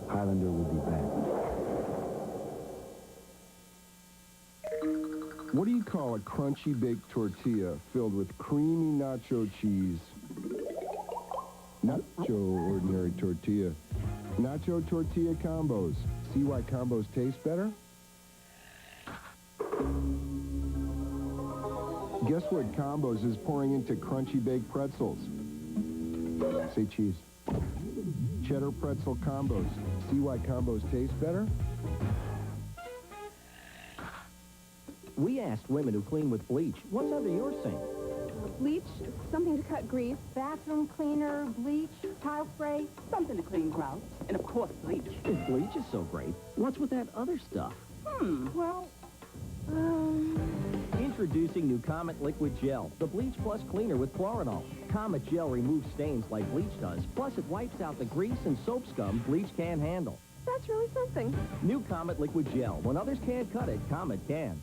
Highlander will be back. What do you call a crunchy baked tortilla filled with creamy nacho cheese? Nacho ordinary tortilla. Nacho tortilla combos. See why combos taste better? Guess what combos is pouring into crunchy baked pretzels? Say cheese. Cheddar pretzel combos. See why combos taste better? We asked women who clean with bleach, what's under your sink? Bleach, something to cut grease, bathroom cleaner, bleach, tile spray, something to clean grout, and of course bleach. If bleach is so great, what's with that other stuff? Well, Introducing new Comet Liquid Gel, the bleach plus cleaner with chlorinol. Comet Gel removes stains like bleach does, plus it wipes out the grease and soap scum bleach can't handle. that's really something. New Comet Liquid Gel. When others can't cut it, Comet can.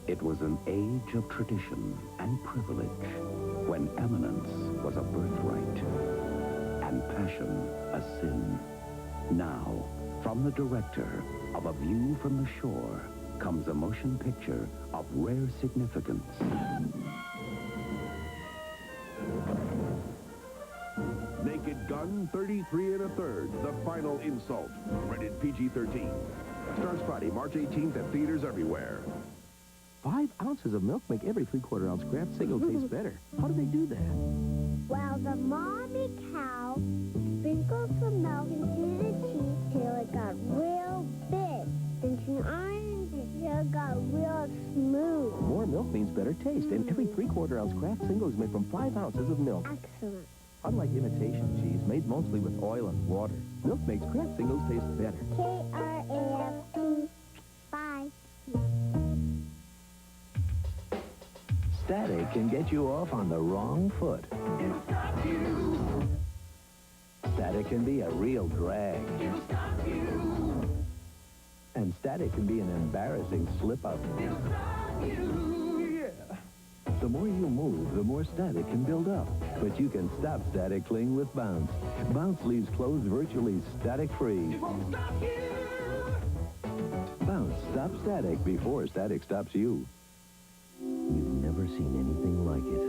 It was an age of tradition and privilege, when eminence was a birthright and passion a sin. Now, from the director of A View from the Shore, comes a motion picture of rare significance. Naked Gun 33 1/3, The Final Insult. Rated PG-13. Starts Friday, March 18th at theaters everywhere. 5 ounces of milk make every 3/4 ounce Kraft single taste better. How do they do that? Well, the mommy cow sprinkled some milk into the cheese till it got real big. Then she ironed it till it got real smooth. More milk means better taste, and every 3/4 ounce Kraft single is made from 5 ounces of milk. Excellent. Unlike imitation cheese made mostly with oil and water, milk makes Kraft singles taste better. K-R-A-F-T. Bye. Static can get you off on the wrong foot. Static can be a real drag. And static can be an embarrassing slip-up. The more you move, the more static can build up. But you can stop static cling with Bounce. Bounce leaves clothes virtually static-free. Bounce stops static before static stops you. You've never seen anything like it.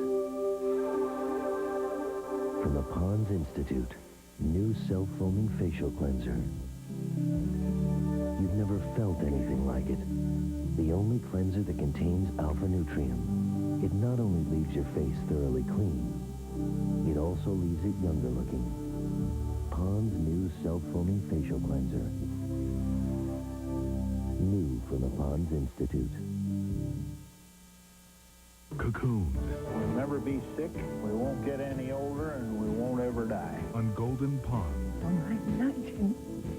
From the Pond's Institute, new self-foaming facial cleanser. You've never felt anything like it. The only cleanser that contains alpha nutrium. It not only leaves your face thoroughly clean, it also leaves it younger looking. Pond's new self-foaming facial cleanser. New from the Pond's Institute. Cocoon We'll never be sick, we won't get any older, and we won't ever die. on Golden Pond. My knight in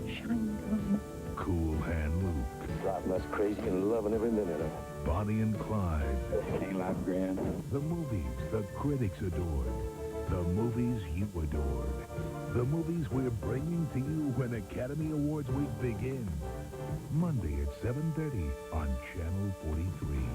shining armor. Cool Hand Luke. Driving us crazy and loving every minute of it. Bonnie and Clyde. Ain't life grand? The movies the critics adored. The movies you adored. The movies we're bringing to you when Academy Awards Week begins. Monday at 7:30 on Channel 43.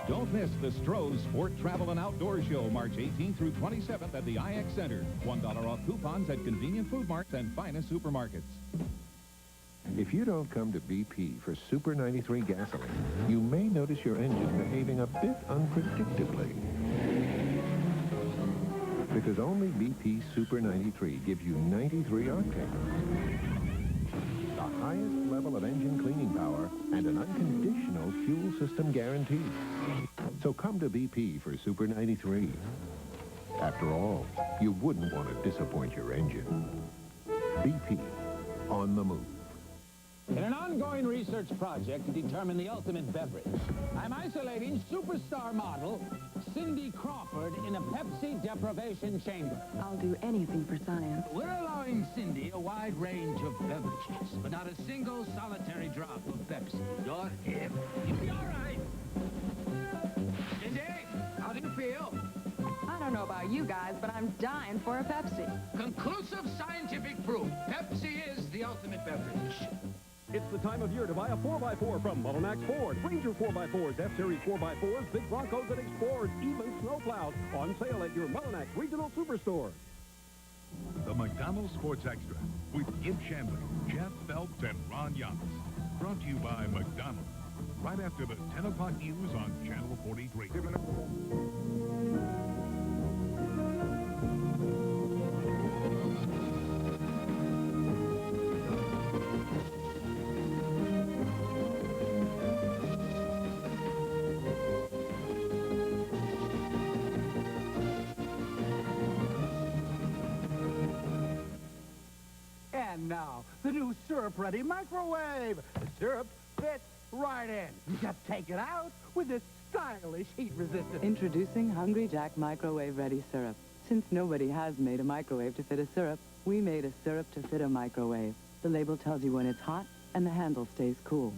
Don't miss the Stroh's Sport Travel and Outdoor Show, March 18th through 27th at the IX Center. $1 off coupons at convenient food marts and finest supermarkets. If you don't come to BP for Super 93 gasoline, you may notice your engine behaving a bit unpredictably. Because only BP Super 93 gives you 93 octane. The highest level of engine cleaning power and an unconditional fuel system guarantee. So come to BP for Super 93. After all, you wouldn't want to disappoint your engine. BP, on the move. In an ongoing research project to determine the ultimate beverage, I'm isolating superstar model Cindy Crawford in a Pepsi deprivation chamber. I'll do anything for science. We're allowing Cindy a wide range of beverages, but not a single solitary drop of Pepsi. You're hip. You'll be all right. Cindy, how do you feel? I don't know about you guys, but I'm dying for a Pepsi. Conclusive scientific proof. Pepsi is the ultimate beverage. It's the time of year to buy a 4x4 from Mullinax Ford. Ranger 4x4s, F-Series 4x4s, big Broncos and Explorers, even snowplows. On sale at your Mullinax Regional Superstore. The McDonald's Sports Extra with Gib Shandling, Jeff Phelps, and Ron Yamas. Brought to you by McDonald's. Right after the 10 o'clock news on Channel 43. And now, the new syrup-ready microwave. The syrup fits right in. You just take it out with this stylish heat-resistant. Introducing Hungry Jack Microwave-Ready Syrup. Since nobody has made a microwave to fit a syrup, we made a syrup to fit a microwave. The label tells you when it's hot, and the handle stays cool.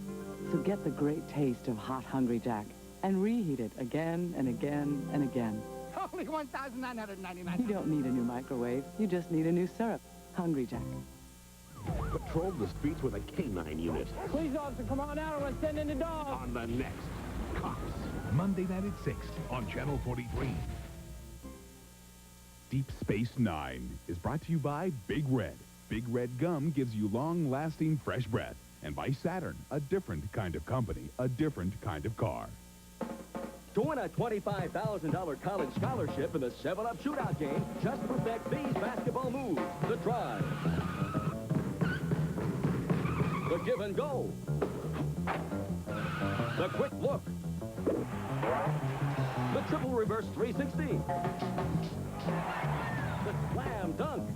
So get the great taste of hot Hungry Jack and reheat it again and again and again. Only $1,999. You don't need a new microwave. You just need a new syrup. Hungry Jack. Patrol the streets with a K9 unit. Please, officer, come on out or we're sending the dog. On the next Cops. Monday night at 6 on Channel 43. Deep Space Nine is brought to you by Big Red. Big Red gum gives you long-lasting fresh breath. And by Saturn, a different kind of company, a different kind of car. To win a $25,000 college scholarship in the 7-Up shootout game, just perfect these basketball moves. The drive. The give and go. The quick look. The triple reverse 360. The slam dunk.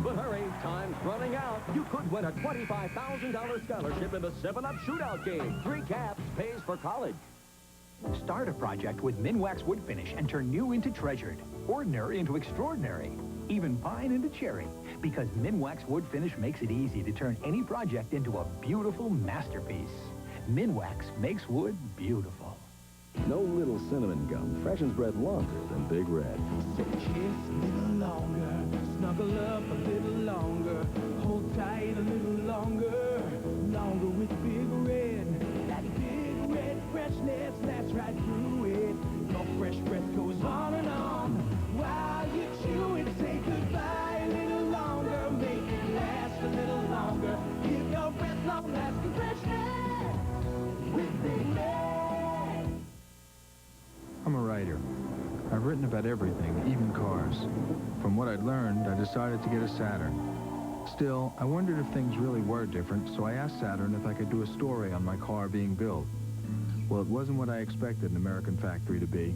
But hurry, time's running out. You could win a $25,000 scholarship in the 7-Up shootout game. 3 caps pays for college. Start a project with Minwax Wood Finish and turn new into treasured, ordinary into extraordinary, even pine into cherry. Because Minwax Wood Finish makes it easy to turn any project into a beautiful masterpiece. Minwax makes wood beautiful. No little cinnamon gum freshens bread longer than Big Red. So kiss a little longer, snuggle up a little longer, hold tight a little longer, longer with Big Red. That Big Red freshness, that's right through it. Your fresh breath goes on and on. While you chew it, say goodbye a little longer, make it last a little longer. Give your breath long-lasting freshness with Big Red. I'm a writer. I've written about everything, even cars. From what I'd learned, I decided to get a Saturn. Still, I wondered if things really were different, so I asked Saturn if I could do a story on my car being built. Well, it wasn't what I expected an American factory to be.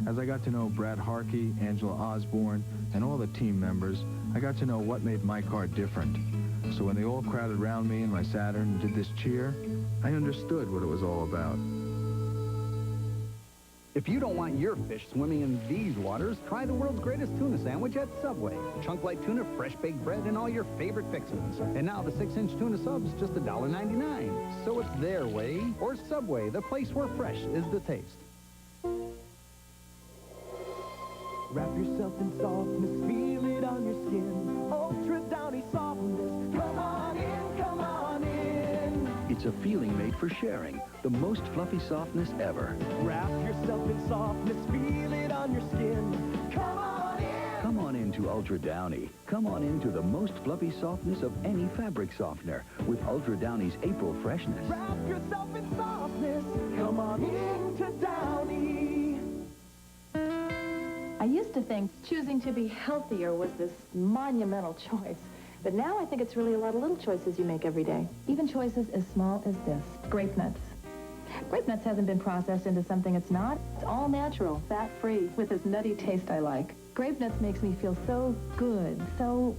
As I got to know Brad Harkey, Angela Osborne, and all the team members, I got to know what made my car different. So when they all crowded around me in my Saturn and did this cheer, I understood what it was all about. If you don't want your fish swimming in these waters, try the world's greatest tuna sandwich at Subway. Chunk-like tuna, fresh baked bread, and all your favorite fixings. And now the 6-inch tuna sub's just $1.99. So it's their way or Subway, the place where fresh is the taste. Wrap yourself in softness, feel it on your skin. Ultra Downy softness, come on in, come on in. It's a feeling made for sharing. The most fluffy softness ever. Wrap yourself in softness, feel it on your skin. Come on in. Come on into Ultra Downy. Come on into the most fluffy softness of any fabric softener with Ultra Downy's April freshness. Wrap yourself in softness, come on into Downy. I used to think choosing to be healthier was this monumental choice. But now I think it's really a lot of little choices you make every day. Even choices as small as this. Grape nuts. Grape nuts hasn't been processed into something it's not. It's all natural, fat-free, with this nutty taste I like. Grape nuts makes me feel so good, so...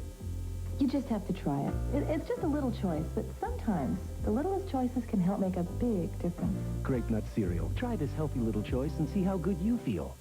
You just have to try it. It's just a little choice, but sometimes the littlest choices can help make a big difference. Grape Nut cereal. Try this healthy little choice and see how good you feel.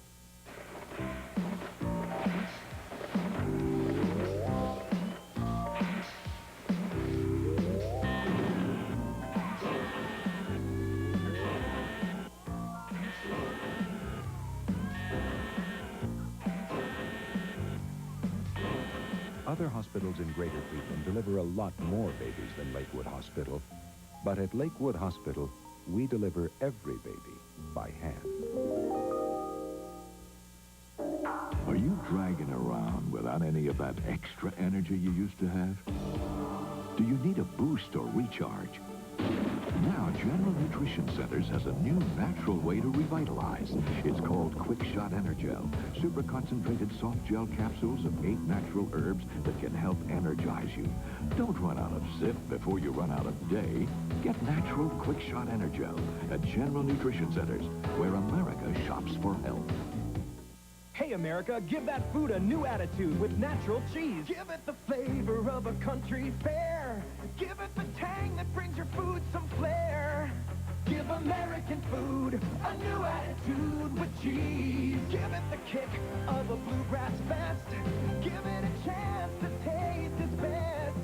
Other hospitals in Greater Cleveland deliver a lot more babies than Lakewood Hospital. But at Lakewood Hospital, we deliver every baby by hand. Are you dragging around without any of that extra energy you used to have? Do you need a boost or recharge? Now, General Nutrition Centers has a new natural way to revitalize. It's called Quick Shot Energel. Super concentrated soft gel capsules of 8 natural herbs that can help energize you. Don't run out of zip before you run out of day. Get natural Quick Shot Energel at General Nutrition Centers, where America shops for health. Hey, America, give that food a new attitude with natural cheese. Give it the flavor of a country fair. Give it the tang that brings your food some flair. Give American food a new attitude with cheese. Give it the kick of a bluegrass fest. Give it a chance to taste its best.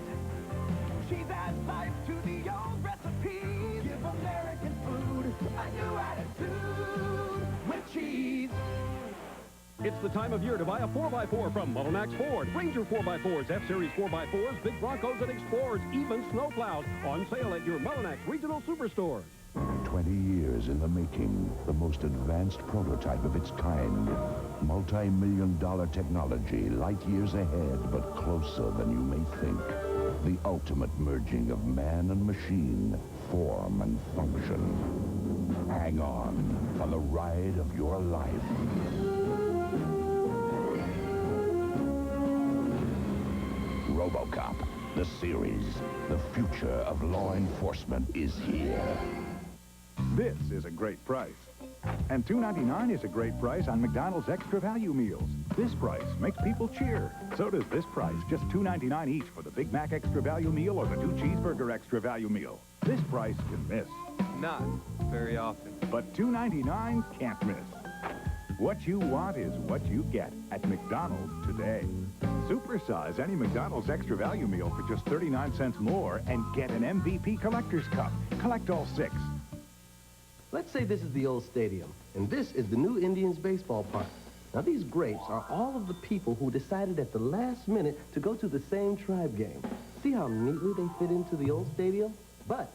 Cheese adds life to the old recipes. Give American food a new attitude with cheese. It's the time of year to buy a 4x4 from Mullinax Ford. Ranger 4x4s, F-Series 4x4s, Big Broncos and Explorers, even snowplows. On sale at your Mullinax regional superstores. 20 years in the making, the most advanced prototype of its kind. Multi-million-dollar technology, light years ahead, but closer than you may think. The ultimate merging of man and machine, form and function. Hang on for the ride of your life. RoboCop, the series. The future of law enforcement is here. This is a great price. And $2.99 is a great price on McDonald's Extra Value Meals. This price makes people cheer. So does this price, just $2.99 each for the Big Mac Extra Value Meal or the 2 Cheeseburger Extra Value Meal. This price can miss. Not very often. But $2.99 can't miss. What you want is what you get at McDonald's today. Supersize any McDonald's Extra Value Meal for just 39 cents more and get an MVP Collector's Cup. Collect all 6. Let's say this is the old stadium, and this is the new Indians baseball park. Now, these grapes are all of the people who decided at the last minute to go to the same tribe game. See how neatly they fit into the old stadium? But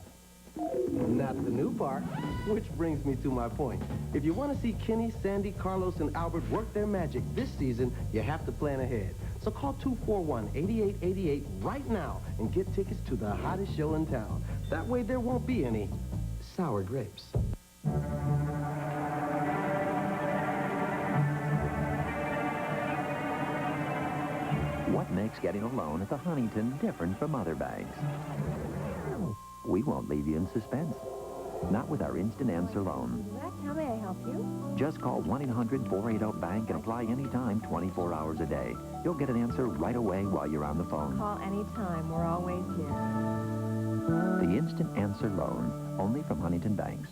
not the new park, which brings me to my point. If you want to see Kenny, Sandy, Carlos, and Albert work their magic this season, you have to plan ahead. So call 241-8888 right now and get tickets to the hottest show in town. That way there won't be any sour grapes. What makes getting a loan at the Huntington different from other banks? We won't leave you in suspense. Not with our instant answer loan. How may I help you? Just call 1-800-480-BANK and apply anytime, 24 hours a day. You'll get an answer right away while you're on the phone. Call anytime. We're always here. The instant answer loan, only from Huntington Banks.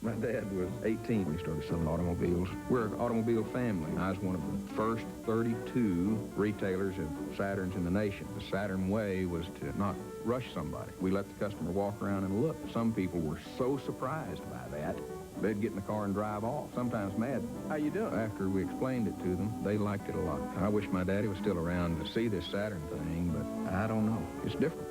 My dad was 18 when he started selling automobiles. We're an automobile family. I was one of the first 32 retailers of Saturns in the nation. The Saturn way was to not rush somebody. We let the customer walk around and look. Some people were so surprised by that, they'd get in the car and drive off, sometimes mad. How you doing? After we explained it to them, they liked it a lot. I wish my daddy was still around to see this Saturn thing, but I don't know. It's different.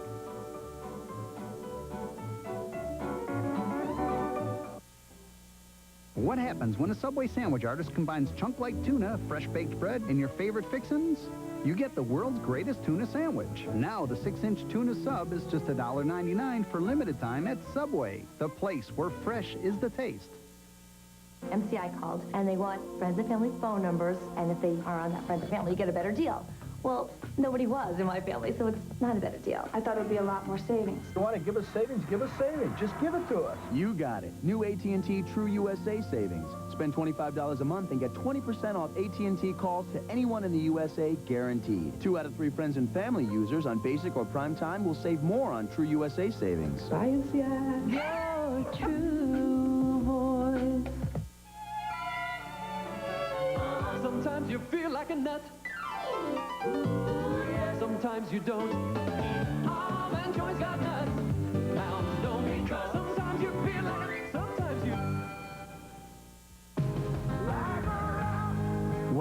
What happens when a Subway sandwich artist combines chunk-like tuna, fresh-baked bread, and your favorite fixins? You get the world's greatest tuna sandwich. Now the 6-inch tuna sub is just $1.99 for limited time at Subway, the place where fresh is the taste. MCI called, and they want friends and family phone numbers, and if they are on that friends and family, you get a better deal. Well, nobody was in my family, so it's not a better deal. I thought it would be a lot more savings. You want to give us savings? Give us savings. Just give it to us. You got it. New AT&T True USA savings. Spend $25 a month and get 20% off AT&T calls to anyone in the USA guaranteed. 2 out of 3 friends and family users on basic or prime time will save more on True USA savings. Bye, MCI. Your true voice. Sometimes you feel like a nut. Sometimes you don't. Arm and joints got nuts. Mounds don't. Sometimes you feel like. Sometimes you.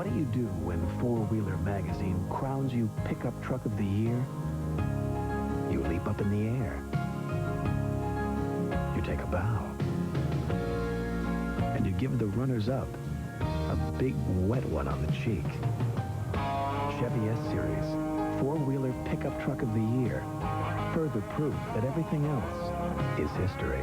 What do you do when Four-Wheeler Magazine crowns you Pickup Truck of the Year? You leap up in the air. You take a bow. And you give the runners-up a big wet one on the cheek. Chevy S-Series, Four-Wheeler Pickup Truck of the Year. Further proof that everything else is history.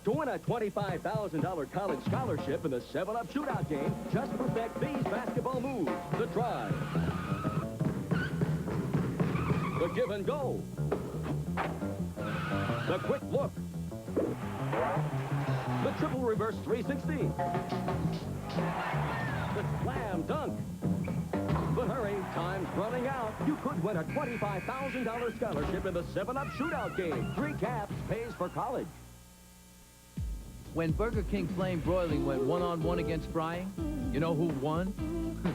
To win a $25,000 college scholarship in the 7-Up shootout game, just perfect these basketball moves. The drive. The give and go. The quick look. The triple reverse 360. The slam dunk. But hurry, time's running out. You could win a $25,000 scholarship in the 7-Up shootout game. 3 caps pays for college. When Burger King Flame Broiling went one-on-one against frying, you know who won?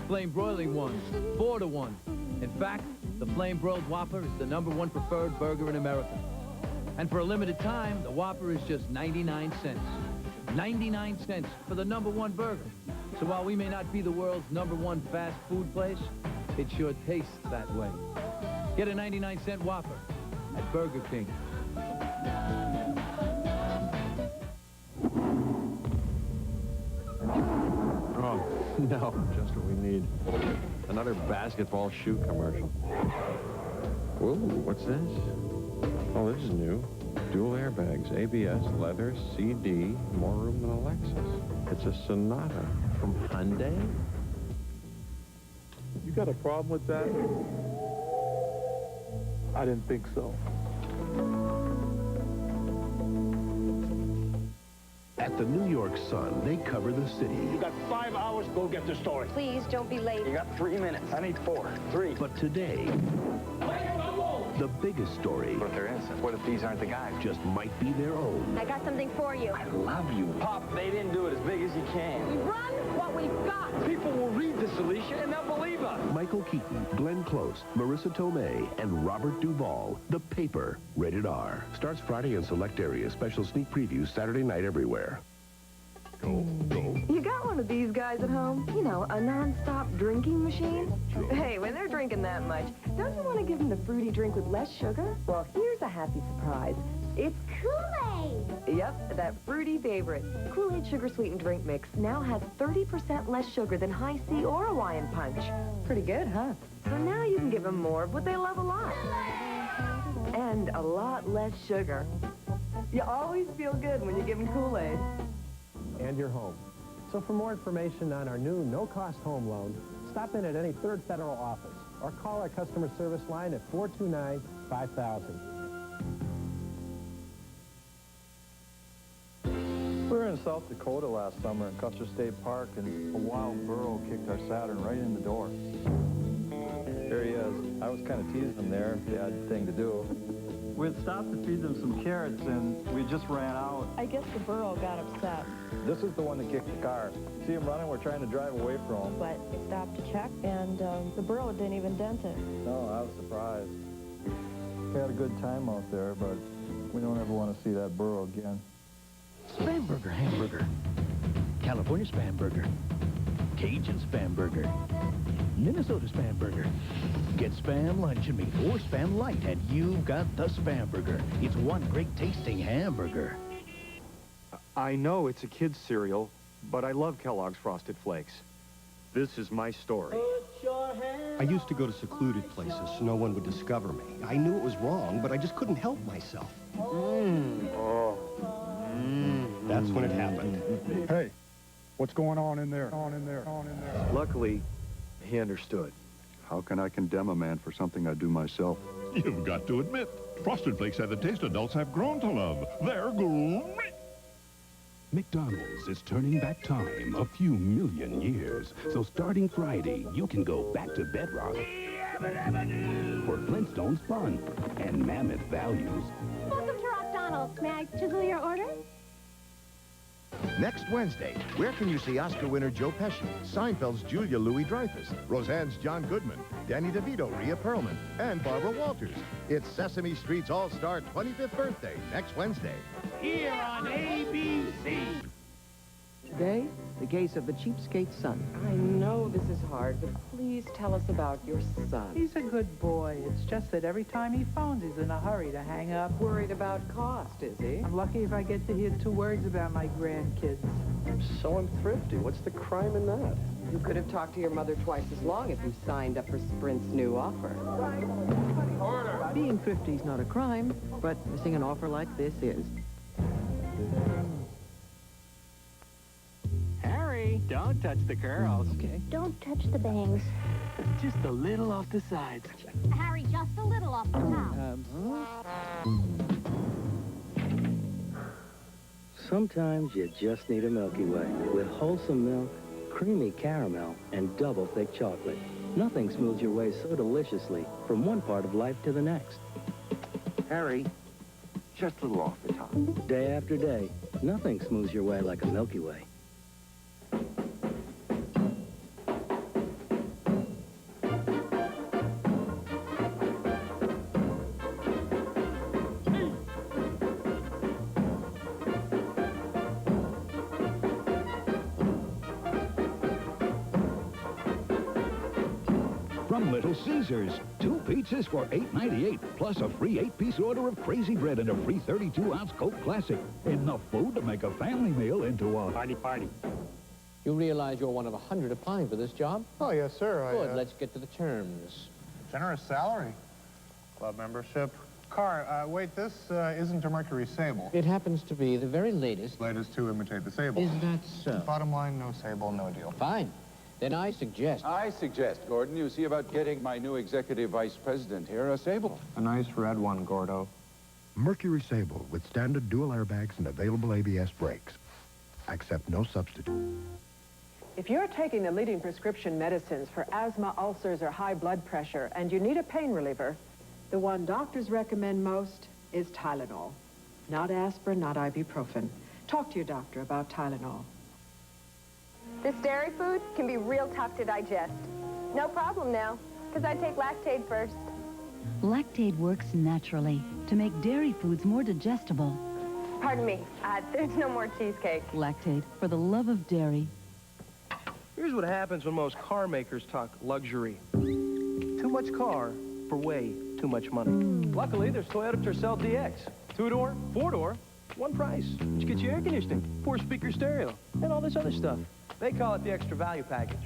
Flame Broiling won, 4-1. In fact, the Flame Broiled Whopper is the #1 preferred burger in America. And for a limited time, the Whopper is just 99 cents. 99 cents for the #1 burger. So while we may not be the world's #1 fast food place, it sure tastes that way. Get a 99-cent Whopper at Burger King. Oh, no, just what we need. Another basketball shoe commercial. Whoa, what's this? Oh, this is new. Dual airbags, ABS, leather, CD, more room than a Lexus. It's a Sonata from Hyundai. You got a problem with that? I didn't think so. At the New York Sun, they cover the city. You got 5 hours, go get the story. Please, don't be late. You got 3 minutes. I need 4. 3. But today, the biggest story. What if they're innocent? What if these aren't the guys? Just might be their own. I got something for you. I love you. Pop, they didn't do it as big as you can. We run what we've got. People will read this, Alicia, and they'll believe us. Michael Keaton, Glenn Close, Marissa Tomei, and Robert Duvall. The Paper. Rated R. Starts Friday in select areas. Special sneak previews Saturday night everywhere. Go. You got one of these guys at home? You know, a non-stop drinking machine? Hey, when they're drinking that much, don't you want to give them the fruity drink with less sugar? Well, here's a happy surprise. It's Kool-Aid! Yep, that fruity favorite. Kool-Aid sugar-sweetened drink mix now has 30% less sugar than High C or Hawaiian Punch. Pretty good, huh? So now you can give them more of what they love a lot. And a lot less sugar. You always feel good when you give them Kool-Aid. And your home. So for more information on our new no-cost home loan, stop in at any Third Federal office or call our customer service line at 429-5000. We were in South Dakota last summer in Custer State Park, and a wild burro kicked our Saturn right in the door. There he is. I was kind of teasing him there, the odd thing to do. We had stopped to feed them some carrots, and we just ran out. I guess the burro got upset. This is the one that kicked the car. See him running? We're trying to drive away from him. But we stopped to check, and the burro didn't even dent it. No, I was surprised. We had a good time out there, but we don't ever want to see that burro again. Spam Burger hamburger. California Spam Burger. Cajun Spam Burger. Minnesota Spam Burger. Get Spam luncheon meat or Spam light, and you've got the Spam Burger. It's one great tasting hamburger. I know it's a kid's cereal, but I love Kellogg's Frosted Flakes. This is my story. I used to go to secluded places so no one would discover me. I knew it was wrong, but I just couldn't help myself. That's when it happened. Hey, what's going on in there? Luckily, he understood. How can I condemn a man for something I do myself? You've got to admit, Frosted Flakes have the taste adults have grown to love. They're great. McDonald's is turning back time a few million years. So starting Friday, you can go back to bedrock for Flintstones fun and mammoth values. Welcome to McDonald's. May I chisel your order? Next Wednesday, where can you see Oscar winner Joe Pesci, Seinfeld's Julia Louis-Dreyfus, Roseanne's John Goodman, Danny DeVito, Rhea Perlman, and Barbara Walters? It's Sesame Street's All-Star 25th birthday next Wednesday. Here on ABC. day, the case of the cheapskate son. I know this is hard, but please tell us about your son. He's a good boy. It's just that every time he phones, he's in a hurry to hang up. Worried about cost, is he? I'm lucky if I get to hear 2 words about my grandkids. So I'm thrifty. What's the crime in that? You could have talked to your mother twice as long if you signed up for Sprint's new offer. Being thrifty is not a crime, but missing an offer like this is. Harry, don't touch the curls. Okay. Don't touch the bangs. Just a little off the sides. Harry, just a little off the top. Sometimes you just need a Milky Way with wholesome milk, creamy caramel, and double thick chocolate. Nothing smooths your way so deliciously from one part of life to the next. Harry, just a little off the top. Day after day, nothing smooths your way like a Milky Way. From Little Caesars, 2 pizzas for $8.98, plus a free 8-piece order of Crazy Bread and a free 32-ounce Coke Classic. Enough food to make a family meal into a party. You realize you're one of 100 applying for this job? Oh, yes, sir. Good, let's get to the terms. Generous salary, club membership. Car, wait, this isn't a Mercury Sable. It happens to be the very latest. Latest to imitate the Sable. Is that so? Bottom line, no Sable, no deal. Fine. Then I suggest, Gordon, you see about getting my new executive vice president here a Sable. A nice red one, Gordo. Mercury Sable with standard dual airbags and available ABS brakes. Accept no substitute. If you're taking the leading prescription medicines for asthma, ulcers, or high blood pressure, and you need a pain reliever, the one doctors recommend most is Tylenol. Not aspirin, not ibuprofen. Talk to your doctor about Tylenol. This dairy food can be real tough to digest. No problem now, because I take Lactaid first. Lactaid works naturally to make dairy foods more digestible. Pardon me, there's no more cheesecake. Lactaid, for the love of dairy. Here's what happens when most car makers talk luxury. Too much car for way too much money. Luckily, there's Toyota Tercel DX. 2-door, 4-door, one price. Which gets you air conditioning, 4-speaker stereo, and all this other stuff. They call it the extra value package.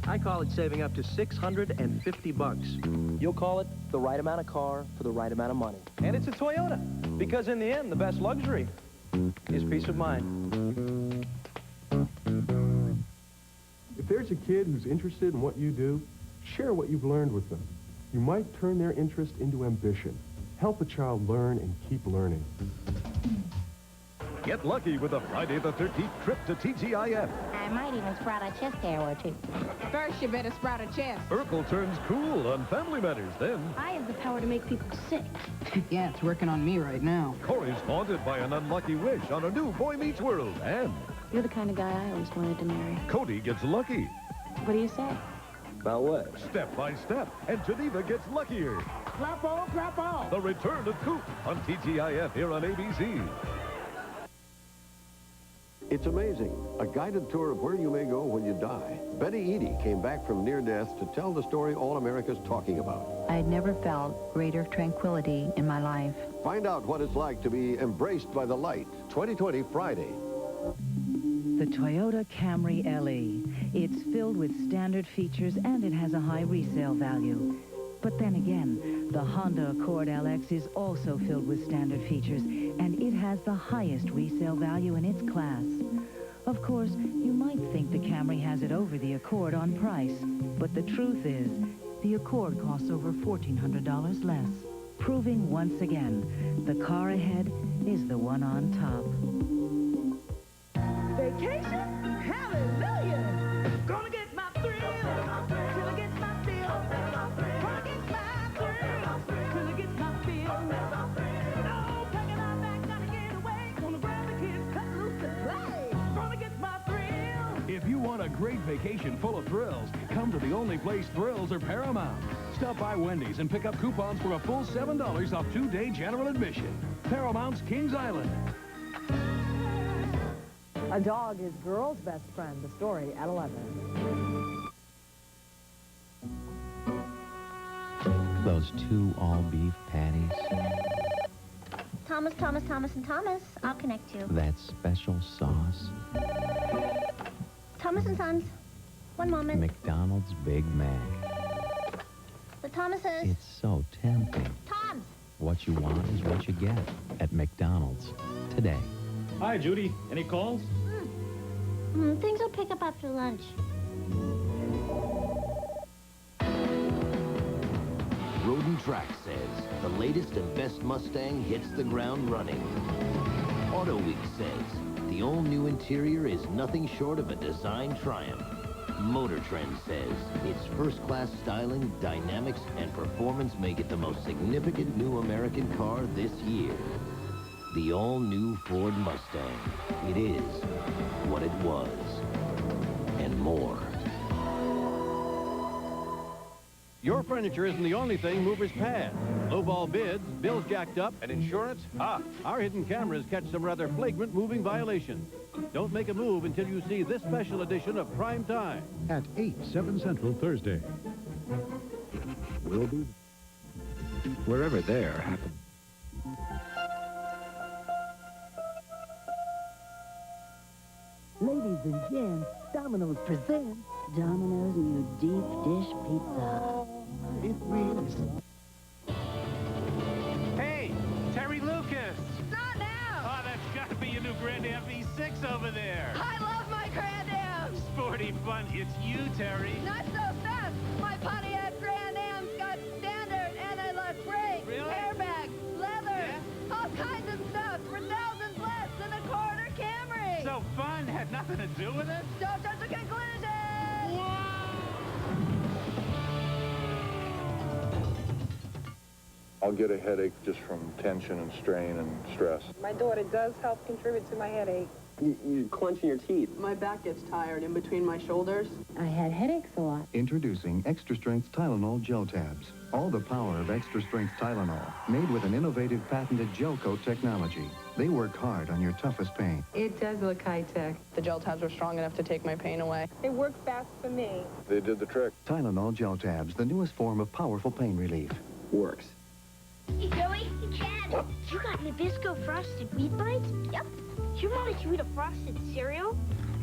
I call it saving up to $650. You'll call it the right amount of car for the right amount of money. And it's a Toyota, because in the end, the best luxury is peace of mind. If there's a kid who's interested in what you do, share what you've learned with them. You might turn their interest into ambition. Help a child learn and keep learning. Get lucky with a Friday the 13th trip to TGIF. I might even sprout a chest hair or two. First, you better sprout a chest. Urkel turns cool on Family Matters, then I have the power to make people sick. Yeah, it's working on me right now. Corey's haunted by an unlucky wish on a new Boy Meets World, and You're the kind of guy I always wanted to marry. Cody gets lucky. What do you say? About what? Step by step, and Geneva gets luckier. Clap on, clap on. The return of Coop on TGIF here on ABC. It's amazing. A guided tour of where you may go when you die. Betty Eadie came back from near death to tell the story all America's talking about. I had never felt greater tranquility in my life. Find out what it's like to be embraced by the light. 2020 Friday. The Toyota Camry LE. It's filled with standard features and it has a high resale value. But then again, the Honda Accord LX is also filled with standard features, and it has the highest resale value in its class. Of course, you might think the Camry has it over the Accord on price, but the truth is, the Accord costs over $1,400 less, proving once again, the car ahead is the one on top. Vacation? Hallelujah! Gonna get my thrill till I get my fill. Gonna get my thrill till I get my fill. No, packing my bag, gotta get away. Gonna grab the kids, cut loose and play. Gonna get my thrill. If you want a great vacation full of thrills, come to the only place thrills are paramount. Stop by Wendy's and pick up coupons for a full $7 off 2-day general admission. Paramount's Kings Island. A dog is girl's best friend. The story at 11. Those 2 all-beef patties, Thomas, and Thomas. I'll connect you. that special sauce, Thomas and Sons. One moment. McDonald's Big Mac. The Thomases. It's so tempting. Tom's. What you want is what you get at McDonald's today. Hi, Judy. Any calls? Things I'll pick up after lunch. Roden Track says the latest and best Mustang hits the ground running. Auto Week says the all-new interior is nothing short of a design triumph. Motor Trend says its first-class styling, dynamics, and performance make it the most significant new American car this year. The all-new Ford Mustang. It is what it was, and more. Your furniture isn't the only thing movers pad. Lowball bids, bills jacked up, and insurance? Our hidden cameras catch some rather flagrant moving violations. Don't make a move until you see this special edition of Prime Time. At 8, 7 Central Thursday. We'll be wherever there happens. Ladies and gents, Domino's presents Domino's new deep dish pizza. Hey, Terry Lucas. Not now. Oh, that's got to be your new Grand Am V6 over there. I love my Grand Am. Sporty fun. It's you, Terry. Not so fast. My Pontiac Grand Am's got standard anti-lock brakes, airbags, leather, all kinds of stuff for thousands less than a quarter Camry. So fun had nothing to do with it? Don't jump to conclusions. I'll get a headache just from tension and strain and stress. My daughter does help contribute to my headache. You're clenching your teeth. My back gets tired in between my shoulders. I had headaches a lot. Introducing Extra Strength Tylenol Gel Tabs. All the power of Extra Strength Tylenol, made with an innovative patented gel coat technology. They work hard on your toughest pain. It does look high-tech. The gel tabs are strong enough to take my pain away. They work fast for me. They did the trick. Tylenol Gel Tabs, the newest form of powerful pain relief. Works. Hey, Joey. Hey, Chad. You got Nabisco Frosted Wheat Bites? Yep. Your mom makes you eat a frosted cereal?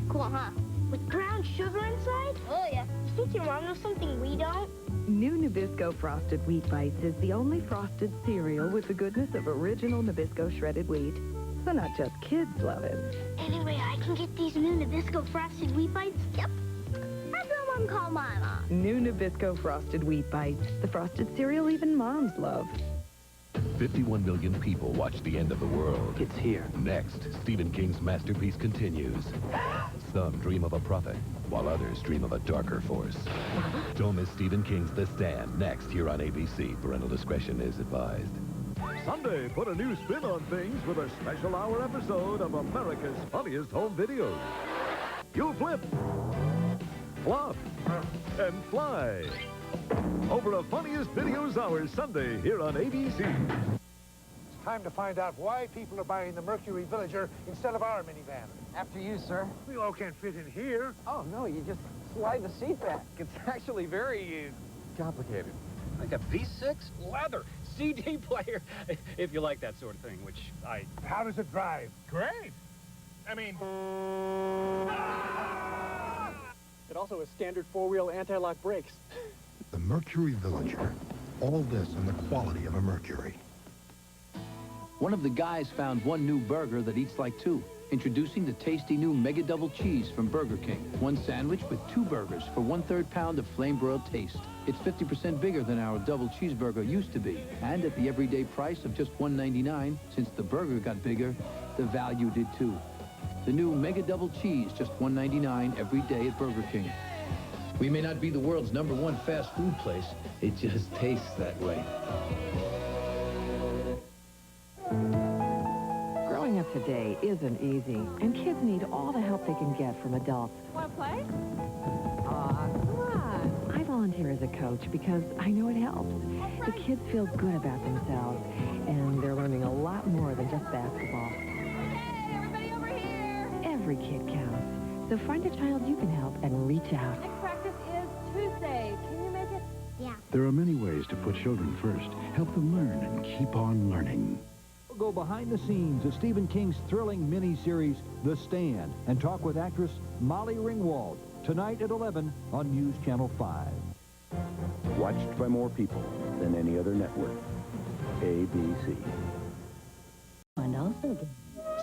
Cool, huh? With brown sugar inside? Oh, yeah. You think your mom knows something we don't? New Nabisco Frosted Wheat Bites is the only frosted cereal with the goodness of original Nabisco shredded wheat. So not just kids love it. Anyway, I can get these new Nabisco Frosted Wheat Bites? Yep. That's what Mom called my mom. New Nabisco Frosted Wheat Bites, the frosted cereal even moms love. 51 million people watch The End of the World. It's here. Next, Stephen King's masterpiece continues. Some dream of a prophet, while others dream of a darker force. Don't miss Stephen King's The Stand, next here on ABC. Parental discretion is advised. Sunday, put a new spin on things with a special hour episode of America's Funniest Home Videos. You'll flip, flop, and fly over a Funniest Videos Hour Sunday here on ABC. It's time to find out why people are buying the Mercury Villager instead of our minivan. After you, sir. We all can't fit in here. Oh, no, you just slide the seat back. It's actually very complicated. Like a V6 leather CD player, if you like that sort of thing, which I... How does it drive? Great. I mean... It also has standard four-wheel anti-lock brakes. The Mercury Villager. All this in the quality of a Mercury. One of the guys found one new burger that eats like two. Introducing the tasty new Mega Double Cheese from Burger King. One sandwich with 2 burgers for 1/3 pound of flame-broiled taste. It's 50% bigger than our double cheeseburger used to be. And at the everyday price of just $1.99, since the burger got bigger, the value did too. The new Mega Double Cheese, just $1.99 every day at Burger King. We may not be the world's #1 fast food place. It just tastes that way. Growing up today isn't easy, and kids need all the help they can get from adults. Want to play? Aw, come on. I volunteer as a coach because I know it helps. The kids feel good about themselves, and they're learning a lot more than just basketball. Hey, everybody over here! Every every kid counts. So find a child you can help and reach out. Next practice is Tuesday. Can you make it? Yeah. There are many ways to put children first. Help them learn and keep on learning. Go behind the scenes of Stephen King's thrilling miniseries, The Stand, and talk with actress Molly Ringwald tonight at 11 on News Channel 5. Watched by more people than any other network. ABC. And also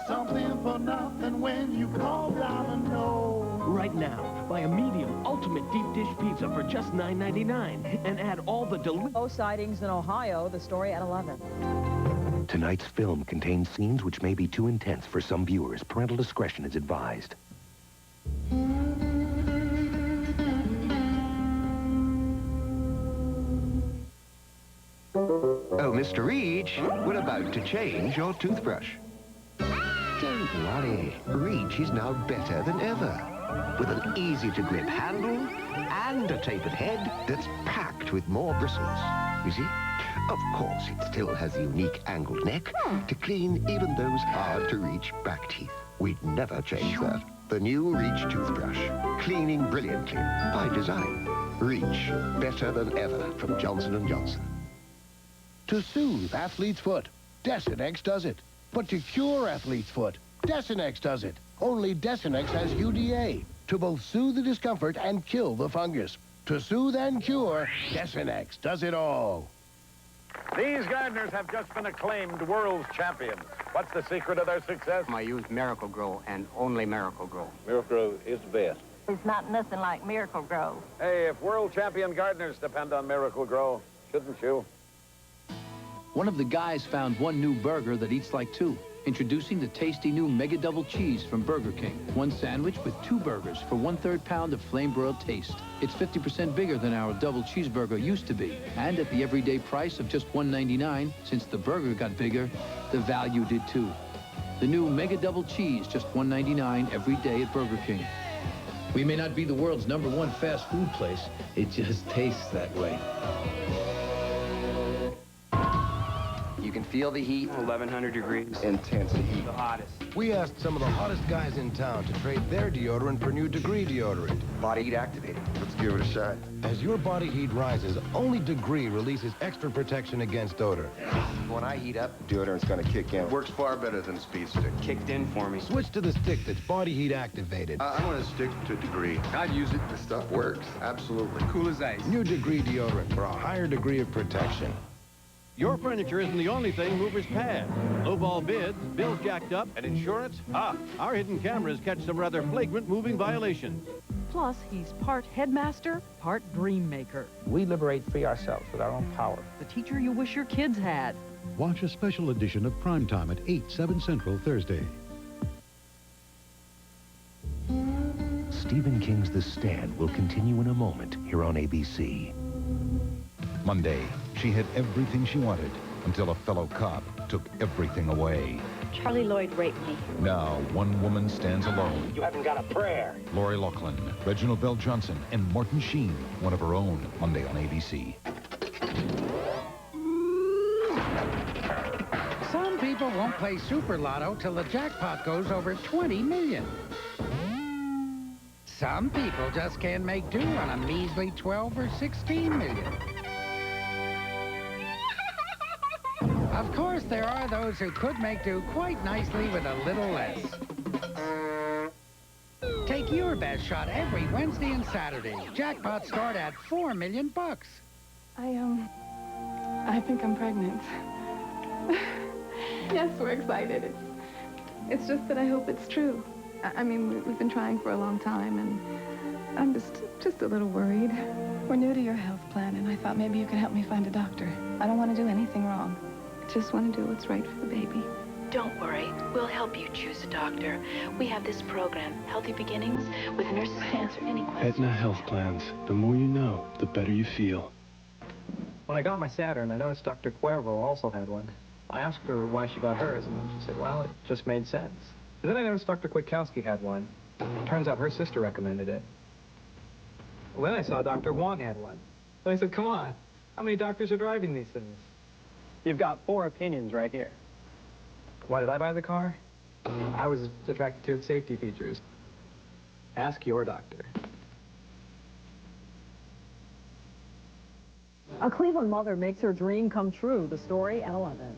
Something for nothing when you call Domino. Right now, buy a medium ultimate deep dish pizza for just $9.99 and add all the Oh, sightings in Ohio, the story at 11. Tonight's film contains scenes which may be too intense for some viewers. Parental discretion is advised. Oh, Mr. Reach, we're about to change your toothbrush. Don't worry. Reach is now better than ever. With an easy-to-grip handle and a tapered head that's packed with more bristles. You see? Of course, it still has a unique angled neck to clean even those hard-to-reach back teeth. We'd never change that. The new Reach toothbrush. Cleaning brilliantly by design. Reach. Better than ever from Johnson & Johnson. To soothe athlete's foot, Desinex does it. But to cure athlete's foot, Desinex does it. Only Desinex has UDA to both soothe the discomfort and kill the fungus. To soothe and cure, Desinex does it all. These gardeners have just been acclaimed world's champions. What's the secret of their success? I use Miracle Grow and only Miracle Grow. Miracle Grow is the best. There's not nothing like Miracle Grow. Hey, if world champion gardeners depend on Miracle Grow, shouldn't you? One of the guys found one new burger that eats like two. Introducing the tasty new Mega Double Cheese from Burger King. One sandwich with two burgers for 1/3 pound of flame-broiled taste. It's 50% bigger than our double cheeseburger used to be. And at the everyday price of just $1.99, since the burger got bigger, the value did too. The new Mega Double Cheese, just $1.99 every day at Burger King. We may not be the world's #1 fast food place. It just tastes that way. You can feel the heat. 1,100 degrees. Intense heat. The hottest. We asked some of the hottest guys in town to trade their deodorant for new Degree deodorant. Body heat activated. Let's give it a shot. As your body heat rises, only Degree releases extra protection against odor. When I heat up, Deodorant's gonna kick in. Works far better than Speed Stick. kicked in for me. Switch to the stick that's body heat activated. I'm gonna stick to Degree. I'd use it. This stuff works. Absolutely. Cool as ice. New Degree deodorant for a higher degree of protection. Your furniture isn't the only thing movers pad. Lowball bids, bills jacked up, and insurance? Our hidden cameras catch some rather flagrant moving violations. Plus, he's part headmaster, part dream maker. We liberate free ourselves with our own power. The teacher you wish your kids had. Watch a special edition of Primetime at 8, 7 Central Thursday. Stephen King's The Stand will continue in a moment here on ABC. Monday, she had everything she wanted until a fellow cop took everything away. Charlie Lloyd raped me. Now, one woman stands alone. You haven't got a prayer. Lori Loughlin, Reginald Bell Johnson, and Martin Sheen, one of her own, Monday on ABC. Some people won't play Super Lotto till the jackpot goes over 20 million. Some people just can't make do on a measly 12 or 16 million. Of course, there are those who could make do quite nicely with a little less. Take your best shot every Wednesday and Saturday. Jackpots start at $4 million. I think I'm pregnant. Yes, we're excited. It's just that I hope it's true. I mean, we've been trying for a long time, and I'm just a little worried. We're new to your health plan, and I thought maybe you could help me find a doctor. I don't want to do anything wrong. Just want to do what's right for the baby. Don't worry. We'll help you choose a doctor. We have this program, Healthy Beginnings, with nurses to answer any questions. Aetna Health Plans. The more you know, the better you feel. When I got my Saturn, I noticed Dr. Cuervo also had one. I asked her why she got hers, and she said, well, it just made sense. And then I noticed Dr. Kwiatkowski had one. Turns out her sister recommended it. Well, then I saw Dr. Wong had one. So I said, come on, how many doctors are driving these things? You've got 4 opinions right here. Why did I buy the car? I was attracted to its safety features. Ask your doctor. A Cleveland mother makes her dream come true. The story at 11.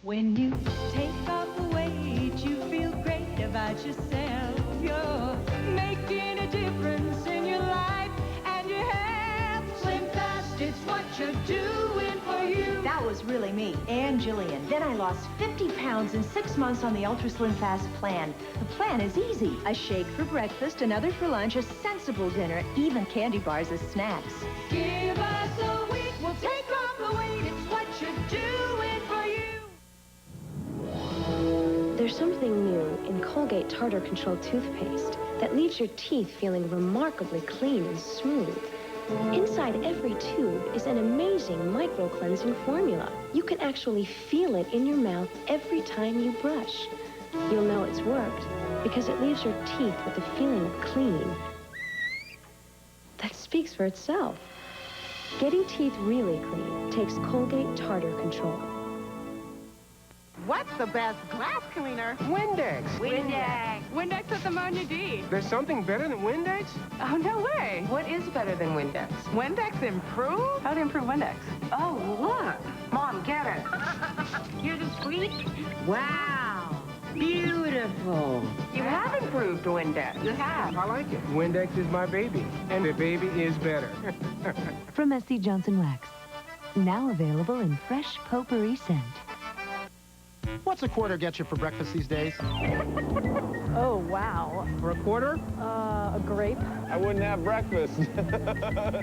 When you take off the weight, you feel great about yourself. You're making a difference in your life and your health. Slim Fast, it's what you're doing for you. That was really me and Jillian. Then I lost 50 pounds in 6 months on the Ultra Slim Fast plan. The plan is easy. A shake for breakfast, another for lunch, a sensible dinner, even candy bars as snacks. Give us a week, we'll take off the weight. It's what you're doing for you. There's something new in Colgate Tartar Control toothpaste that leaves your teeth feeling remarkably clean and smooth. Inside every tube is an amazing micro-cleansing formula. You can actually feel it in your mouth every time you brush. You'll know it's worked because it leaves your teeth with a feeling of clean. That speaks for itself. Getting teeth really clean takes Colgate Tartar Control. What's the best glass cleaner? Windex. Windex. Windex with ammonia D. There's something better than Windex? Oh, no way. What is better than Windex? Windex improved? How to improve Windex? Oh, look. Mom, get it. Here's a sweet. Wow. Beautiful. You have improved Windex. You have. I like it. Windex is my baby, and the baby is better. From S.C. Johnson Wax. Now available in fresh potpourri scent. What's a quarter get you for breakfast these days? Oh, wow. For a quarter? A grape. I wouldn't have breakfast.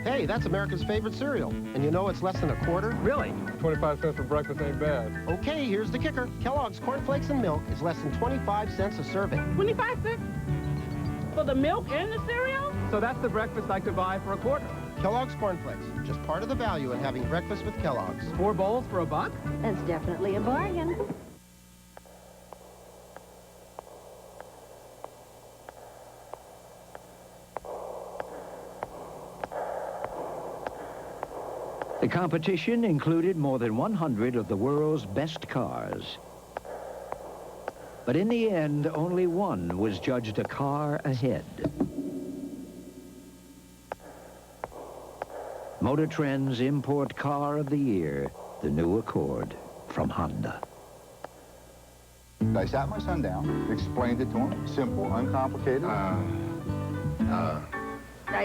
Hey, that's America's favorite cereal. And you know it's less than a quarter? Really? 25 cents for breakfast ain't bad. Okay, here's the kicker. Kellogg's Corn Flakes and Milk is less than 25 cents a serving. 25 cents? For the milk and the cereal? So that's the breakfast I could buy for a quarter. Kellogg's Corn Flakes, just part of the value in having breakfast with Kellogg's. 4 bowls for $1? That's definitely a bargain. The competition included more than 100 of the world's best cars. But in the end, only one was judged a car ahead. Motor Trend's Import Car of the Year, the new Accord from Honda. I sat my son down, explained it to him, simple, uncomplicated. I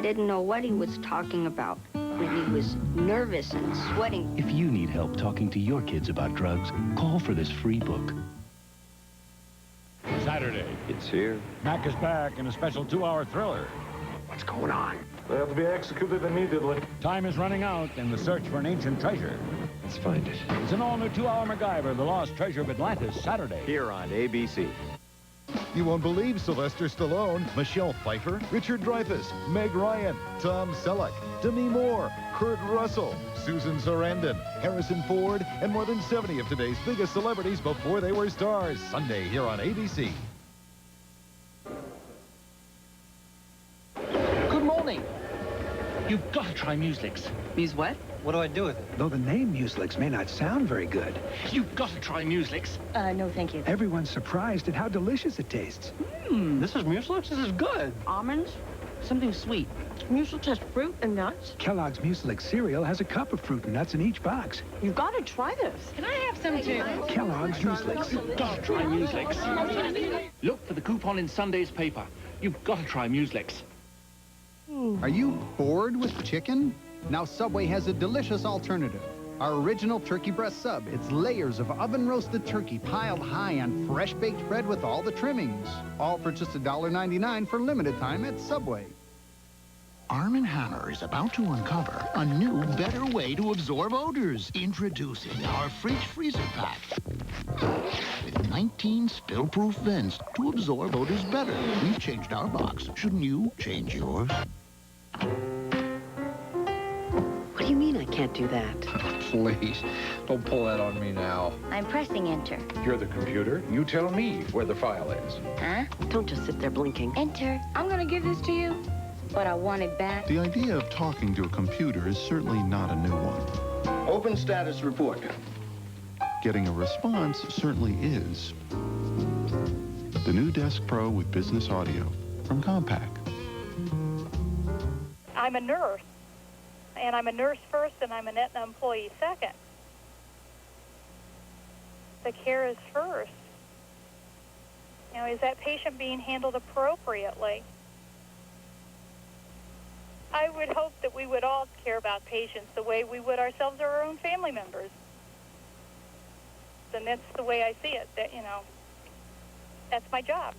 didn't know what he was talking about when he was nervous and sweating. If you need help talking to your kids about drugs, call for this free book. Saturday. It's here. Mac is back in a special 2-hour thriller. What's going on? They have to be executed immediately. Time is running out in the search for an ancient treasure. Let's find it. It's an all-new 2-hour MacGyver, The Lost Treasure of Atlantis, Saturday. Here on ABC. You won't believe Sylvester Stallone, Michelle Pfeiffer, Richard Dreyfuss, Meg Ryan, Tom Selleck, Demi Moore, Kurt Russell, Susan Sarandon, Harrison Ford, and more than 70 of today's biggest celebrities before they were stars. Sunday here on ABC. Good morning. You've got to try Muslix. Muse what? What do I do with it? Though the name Muslix may not sound very good, you've got to try Muslix. No, thank you. Everyone's surprised at how delicious it tastes. This is Muslix? This is good. Almonds? Something sweet. Muslix has fruit and nuts. Kellogg's Muslix cereal has a cup of fruit and nuts in each box. You've got to try this. Can I have some too? Kellogg's Muslix. You've got to try Muslix. Look for the coupon in Sunday's paper. You've got to try Muslix. Are you bored with chicken? Now Subway has a delicious alternative. Our original turkey breast sub. It's layers of oven-roasted turkey piled high on fresh-baked bread with all the trimmings. All for just $1.99 for limited time at Subway. Arm & Hammer is about to uncover a new, better way to absorb odors. Introducing our fridge freezer pack. With 19 spill-proof vents to absorb odors better. We've changed our box. Shouldn't you change yours? What do you mean I can't do that? Please, don't pull that on me now. I'm pressing enter. You're the computer. You tell me where the file is. Huh? Don't just sit there blinking. Enter. I'm gonna give this to you, but I want it back. The idea of talking to a computer is certainly not a new one. Open status report. Getting a response certainly is. The new Desk Pro with business audio from Compaq. I'm a nurse, and I'm a nurse first, and I'm an Aetna employee second. The care is first. You know, is that patient being handled appropriately? I would hope that we would all care about patients the way we would ourselves or our own family members. And that's the way I see it, that, you know, that's my job.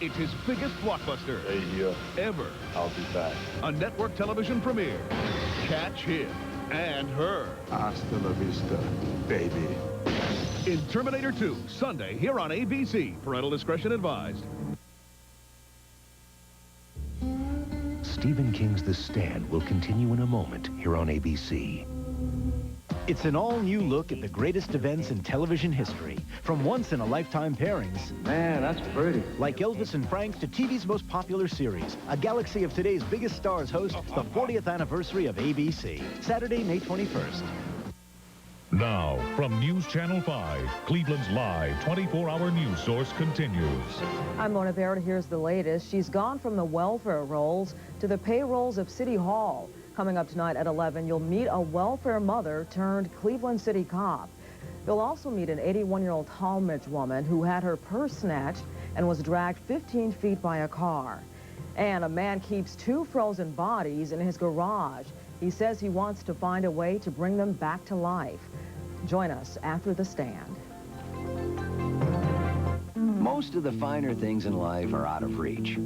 It's his biggest blockbuster ever. I'll be back. A network television premiere. Catch him and her. Hasta la vista, baby. In Terminator 2, Sunday, here on ABC. Parental discretion advised. Stephen King's The Stand will continue in a moment here on ABC. It's an all-new look at the greatest events in television history, from once-in-a-lifetime pairings. Man, that's pretty. Like Elvis and Frank to TV's most popular series. A galaxy of today's biggest stars host the 40th anniversary of ABC. Saturday, May 21st. Now, from News Channel 5, Cleveland's live 24-hour news source continues. I'm Mona Baird. Here's the latest. She's gone from the welfare rolls to the payrolls of City Hall. Coming up tonight at 11, you'll meet a welfare mother turned Cleveland City cop. You'll also meet an 81-year-old Talmadge woman who had her purse snatched and was dragged 15 feet by a car. And a man keeps 2 frozen bodies in his garage. He says he wants to find a way to bring them back to life. Join us after The Stand. Most of the finer things in life are out of reach,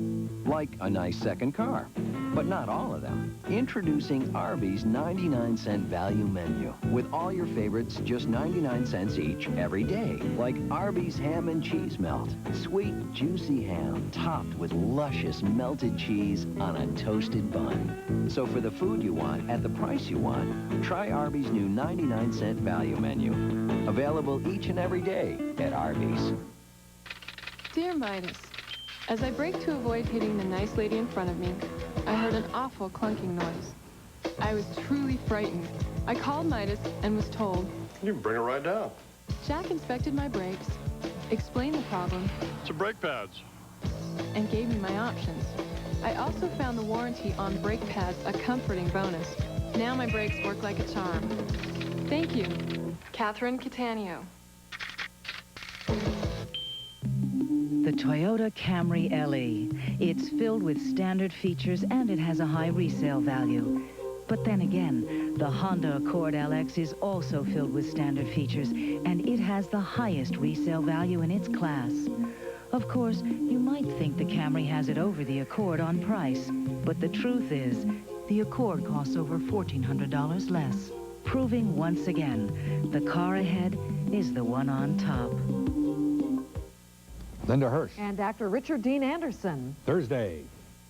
like a nice second car, but not all of them. Introducing Arby's 99-cent value menu, with all your favorites just 99 cents each every day, like Arby's ham and cheese melt, sweet, juicy ham, topped with luscious melted cheese on a toasted bun. So for the food you want at the price you want, try Arby's new 99-cent value menu, available each and every day at Arby's. Dear Midas, as I brake to avoid hitting the nice lady in front of me, I heard an awful clunking noise. I was truly frightened. I called Midas and was told, You can bring it right down. Jack inspected my brakes, explained the problem, It's a brake pads. and gave me my options. I also found the warranty on brake pads a comforting bonus. Now my brakes work like a charm. Thank you, Catherine Catania. The Toyota Camry LE. It's filled with standard features and it has a high resale value. But then again, the Honda Accord LX is also filled with standard features and it has the highest resale value in its class. Of course, you might think the Camry has it over the Accord on price, but the truth is, the Accord costs over $1,400 less, proving once again, the car ahead is the one on top. Linda Hirsch. And actor Richard Dean Anderson. Thursday,